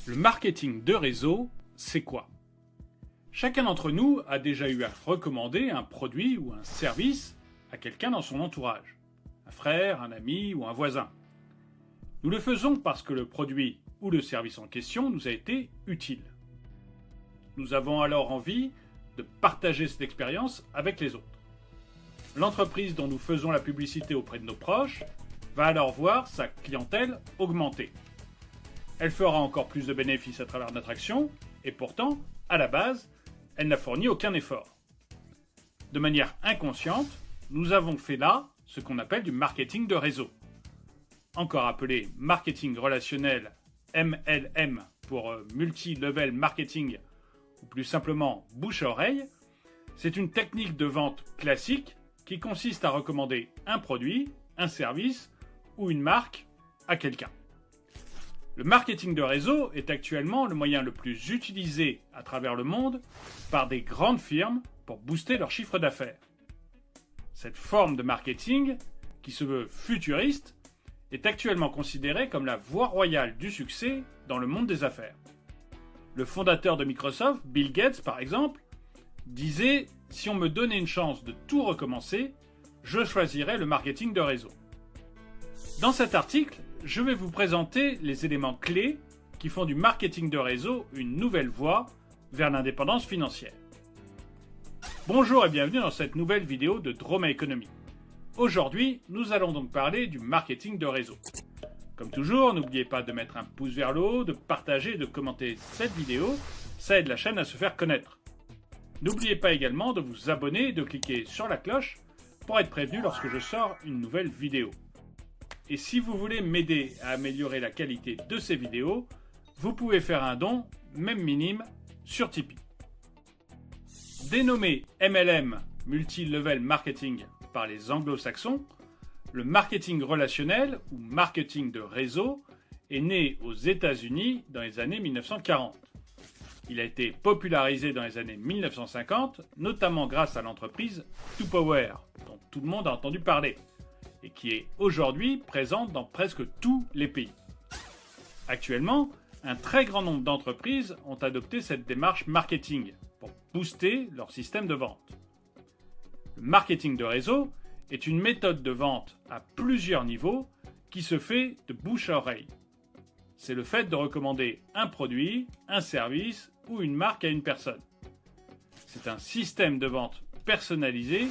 Le marketing de réseau, c'est quoi? Chacun d'entre nous a déjà eu à recommander un produit ou un service à quelqu'un dans son entourage, un frère, un ami ou un voisin. Nous le faisons parce que le produit ou le service en question nous a été utile. Nous avons alors envie de partager cette expérience avec les autres. L'entreprise dont nous faisons la publicité auprès de nos proches va alors voir sa clientèle augmenter. Elle fera encore plus de bénéfices à travers notre action, et pourtant, à la base, elle n'a fourni aucun effort. De manière inconsciente, nous avons fait là ce qu'on appelle du marketing de réseau. Encore appelé marketing relationnel, MLM pour multi-level marketing, ou plus simplement bouche à oreille, c'est une technique de vente classique qui consiste à recommander un produit, un service ou une marque à quelqu'un. Le marketing de réseau est actuellement le moyen le plus utilisé à travers le monde par des grandes firmes pour booster leur chiffre d'affaires. Cette forme de marketing, qui se veut futuriste, est actuellement considérée comme la voie royale du succès dans le monde des affaires. Le fondateur de Microsoft, Bill Gates par exemple, disait « Si on me donnait une chance de tout recommencer, je choisirais le marketing de réseau ». Dans cet article, je vais vous présenter les éléments clés qui font du marketing de réseau une nouvelle voie vers l'indépendance financière. Bonjour et bienvenue dans cette nouvelle vidéo de Droma Economy. Aujourd'hui, nous allons donc parler du marketing de réseau. Comme toujours, n'oubliez pas de mettre un pouce vers le haut, de partager et de commenter cette vidéo, ça aide la chaîne à se faire connaître. N'oubliez pas également de vous abonner et de cliquer sur la cloche pour être prévenu lorsque je sors une nouvelle vidéo. Et si vous voulez m'aider à améliorer la qualité de ces vidéos, vous pouvez faire un don, même minime, sur Tipeee. Dénommé MLM, Multi-Level Marketing, par les anglo-saxons, le marketing relationnel ou marketing de réseau est né aux États-Unis dans les années 1940. Il a été popularisé dans les années 1950, notamment grâce à l'entreprise 2Power, dont tout le monde a entendu parler, et qui est aujourd'hui présente dans presque tous les pays. Actuellement, un très grand nombre d'entreprises ont adopté cette démarche marketing pour booster leur système de vente. Le marketing de réseau est une méthode de vente à plusieurs niveaux qui se fait de bouche à oreille. C'est le fait de recommander un produit, un service ou une marque à une personne. C'est un système de vente personnalisé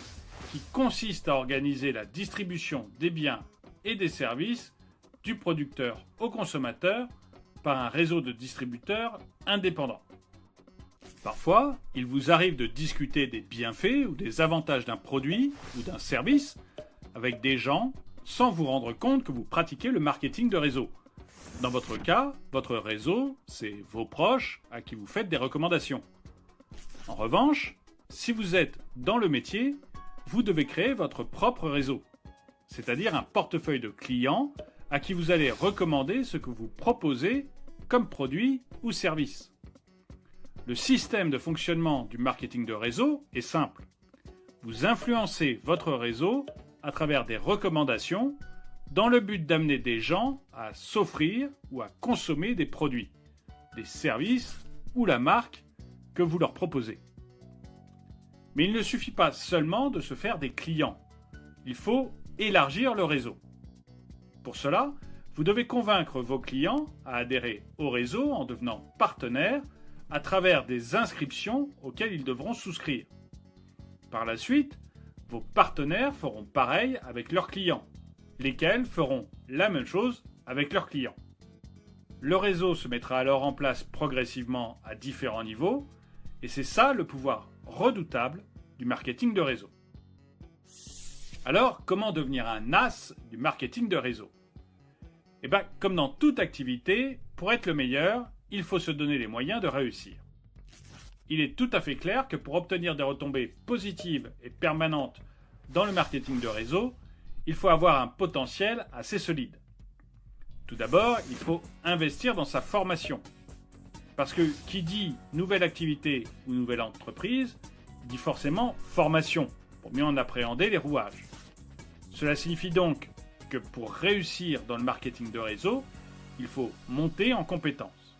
qui consiste à organiser la distribution des biens et des services du producteur au consommateur par un réseau de distributeurs indépendants. Parfois, il vous arrive de discuter des bienfaits ou des avantages d'un produit ou d'un service avec des gens sans vous rendre compte que vous pratiquez le marketing de réseau. Dans votre cas, votre réseau, c'est vos proches à qui vous faites des recommandations. En revanche, si vous êtes dans le métier, vous devez créer votre propre réseau, c'est-à-dire un portefeuille de clients à qui vous allez recommander ce que vous proposez comme produit ou service. Le système de fonctionnement du marketing de réseau est simple. Vous influencez votre réseau à travers des recommandations dans le but d'amener des gens à s'offrir ou à consommer des produits, des services ou la marque que vous leur proposez. Mais il ne suffit pas seulement de se faire des clients. Il faut élargir le réseau. Pour cela, vous devez convaincre vos clients à adhérer au réseau en devenant partenaires à travers des inscriptions auxquelles ils devront souscrire. Par la suite, vos partenaires feront pareil avec leurs clients, lesquels feront la même chose avec leurs clients. Le réseau se mettra alors en place progressivement à différents niveaux, et c'est ça le pouvoir redoutable du marketing de réseau. Alors, comment devenir un as du marketing de réseau? Comme dans toute activité, pour être le meilleur, il faut se donner les moyens de réussir. Il est tout à fait clair que pour obtenir des retombées positives et permanentes dans le marketing de réseau, il faut avoir un potentiel assez solide. Tout d'abord, il faut investir dans sa formation. Parce que qui dit nouvelle activité ou nouvelle entreprise, dit forcément formation, pour mieux en appréhender les rouages. Cela signifie donc que pour réussir dans le marketing de réseau, il faut monter en compétences.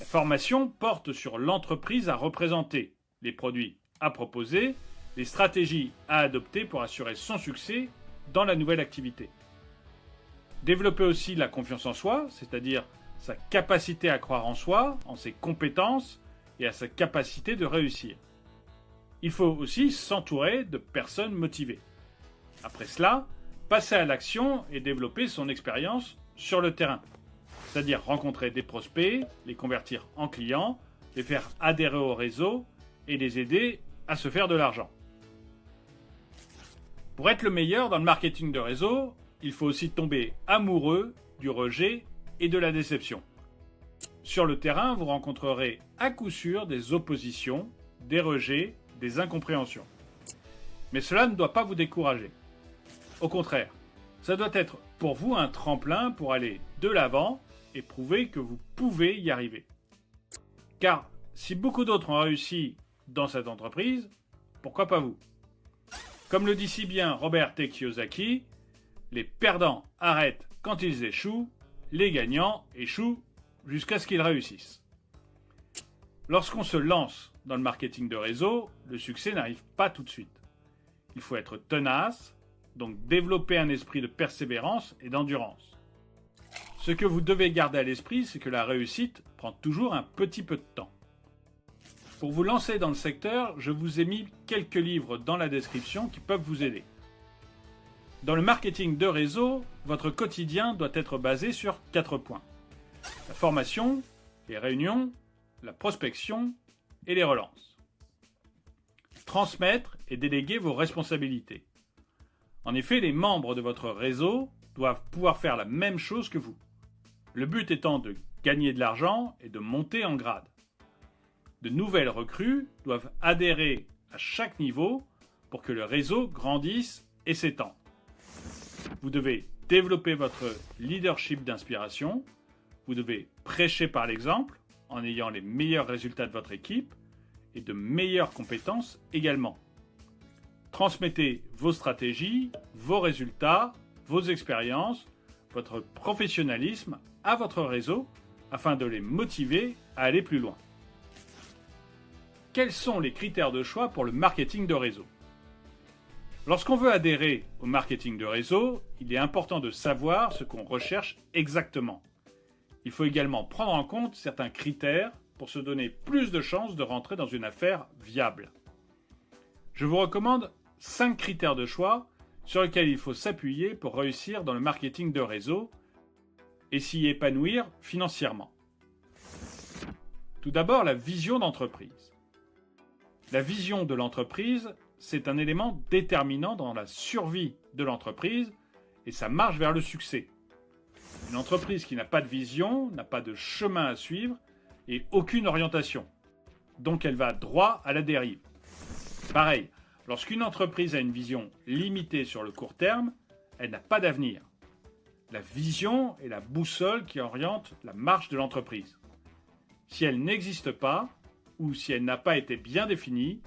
La formation porte sur l'entreprise à représenter, les produits à proposer, les stratégies à adopter pour assurer son succès dans la nouvelle activité. Développer aussi la confiance en soi, c'est-à-dire sa capacité à croire en soi, en ses compétences et à sa capacité de réussir. Il faut aussi s'entourer de personnes motivées. Après cela, passer à l'action et développer son expérience sur le terrain. C'est-à-dire rencontrer des prospects, les convertir en clients, les faire adhérer au réseau et les aider à se faire de l'argent. Pour être le meilleur dans le marketing de réseau, il faut aussi tomber amoureux du rejet et de la déception. Sur le terrain, vous rencontrerez à coup sûr des oppositions, des rejets, des incompréhensions. Mais cela ne doit pas vous décourager. Au contraire, ça doit être pour vous un tremplin pour aller de l'avant et prouver que vous pouvez y arriver. Car si beaucoup d'autres ont réussi dans cette entreprise, pourquoi pas vous? Comme le dit si bien Robert T. Kiyosaki, les perdants arrêtent quand ils échouent, les gagnants échouent jusqu'à ce qu'ils réussissent. Lorsqu'on se lance dans le marketing de réseau, le succès n'arrive pas tout de suite. Il faut être tenace, donc développer un esprit de persévérance et d'endurance. Ce que vous devez garder à l'esprit, c'est que la réussite prend toujours un petit peu de temps. Pour vous lancer dans le secteur, je vous ai mis quelques livres dans la description qui peuvent vous aider. Dans le marketing de réseau, votre quotidien doit être basé sur 4 points. La formation, les réunions, la prospection et les relances. Transmettre et déléguer vos responsabilités. En effet, les membres de votre réseau doivent pouvoir faire la même chose que vous. Le but étant de gagner de l'argent et de monter en grade. De nouvelles recrues doivent adhérer à chaque niveau pour que le réseau grandisse et s'étende. Vous devez développer votre leadership d'inspiration. Vous devez prêcher par l'exemple en ayant les meilleurs résultats de votre équipe et de meilleures compétences également. Transmettez vos stratégies, vos résultats, vos expériences, votre professionnalisme à votre réseau afin de les motiver à aller plus loin. Quels sont les critères de choix pour le marketing de réseau? Lorsqu'on veut adhérer au marketing de réseau, il est important de savoir ce qu'on recherche exactement. Il faut également prendre en compte certains critères pour se donner plus de chances de rentrer dans une affaire viable. Je vous recommande 5 critères de choix sur lesquels il faut s'appuyer pour réussir dans le marketing de réseau et s'y épanouir financièrement. Tout d'abord, la vision d'entreprise. La vision de l'entreprise, c'est un élément déterminant dans la survie de l'entreprise et sa marche vers le succès. Une entreprise qui n'a pas de vision, n'a pas de chemin à suivre et aucune orientation. Donc elle va droit à la dérive. Pareil, lorsqu'une entreprise a une vision limitée sur le court terme, elle n'a pas d'avenir. La vision est la boussole qui oriente la marche de l'entreprise. Si elle n'existe pas, ou si elle n'a pas été bien définie,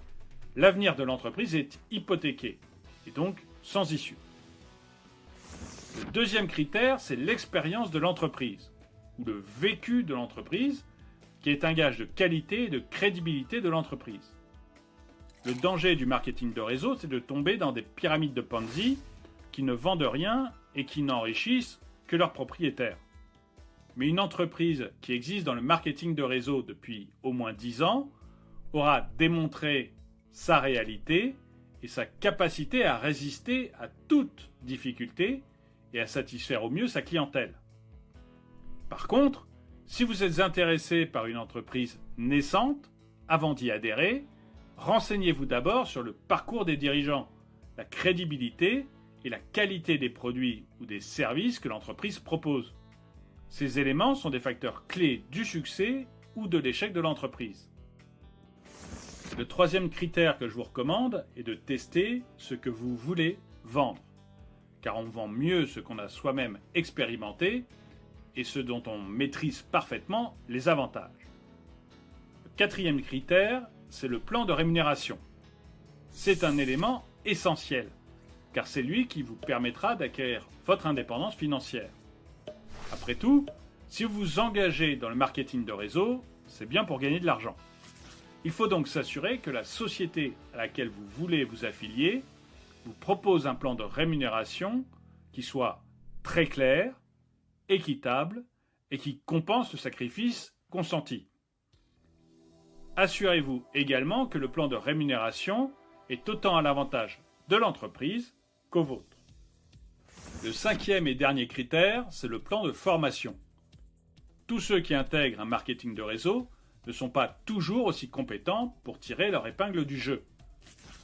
l'avenir de l'entreprise est hypothéqué, et donc sans issue. Le deuxième critère, c'est l'expérience de l'entreprise, ou le vécu de l'entreprise, qui est un gage de qualité et de crédibilité de l'entreprise. Le danger du marketing de réseau, c'est de tomber dans des pyramides de Ponzi qui ne vendent rien et qui n'enrichissent que leurs propriétaires. Mais une entreprise qui existe dans le marketing de réseau depuis au moins 10 ans aura démontré sa réalité et sa capacité à résister à toute difficulté et à satisfaire au mieux sa clientèle. Par contre, si vous êtes intéressé par une entreprise naissante, avant d'y adhérer, renseignez-vous d'abord sur le parcours des dirigeants, la crédibilité et la qualité des produits ou des services que l'entreprise propose. Ces éléments sont des facteurs clés du succès ou de l'échec de l'entreprise. Le troisième critère que je vous recommande est de tester ce que vous voulez vendre, car on vend mieux ce qu'on a soi-même expérimenté et ce dont on maîtrise parfaitement les avantages. Le quatrième critère, c'est le plan de rémunération. C'est un élément essentiel, car c'est lui qui vous permettra d'acquérir votre indépendance financière. Après tout, si vous vous engagez dans le marketing de réseau, c'est bien pour gagner de l'argent. Il faut donc s'assurer que la société à laquelle vous voulez vous affilier vous propose un plan de rémunération qui soit très clair, équitable et qui compense le sacrifice consenti. Assurez-vous également que le plan de rémunération est autant à l'avantage de l'entreprise qu'au vôtre. Le 5e et dernier critère, c'est le plan de formation. Tous ceux qui intègrent un marketing de réseau ne sont pas toujours aussi compétents pour tirer leur épingle du jeu.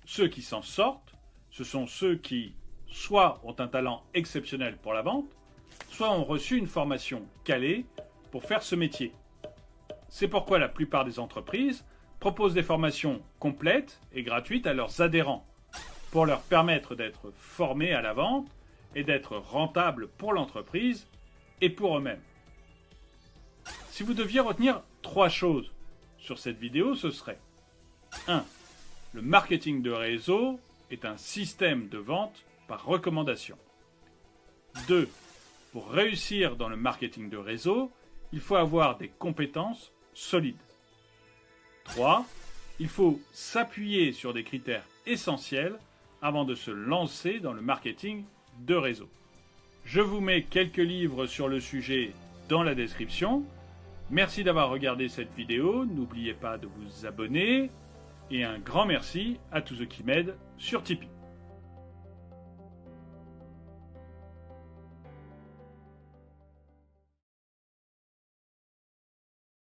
Ceux qui s'en sortent, ce sont ceux qui soit ont un talent exceptionnel pour la vente, soit ont reçu une formation calée pour faire ce métier. C'est pourquoi la plupart des entreprises proposent des formations complètes et gratuites à leurs adhérents, pour leur permettre d'être formés à la vente et d'être rentables pour l'entreprise et pour eux-mêmes. Si vous deviez retenir 3 choses sur cette vidéo, ce serait 1. Le marketing de réseau est un système de vente par recommandation. 2. Pour réussir dans le marketing de réseau, il faut avoir des compétences solides. 3. Il faut s'appuyer sur des critères essentiels avant de se lancer dans le marketing de réseau. Je vous mets quelques livres sur le sujet dans la description. Merci d'avoir regardé cette vidéo, n'oubliez pas de vous abonner et un grand merci à tous ceux qui m'aident sur Tipeee.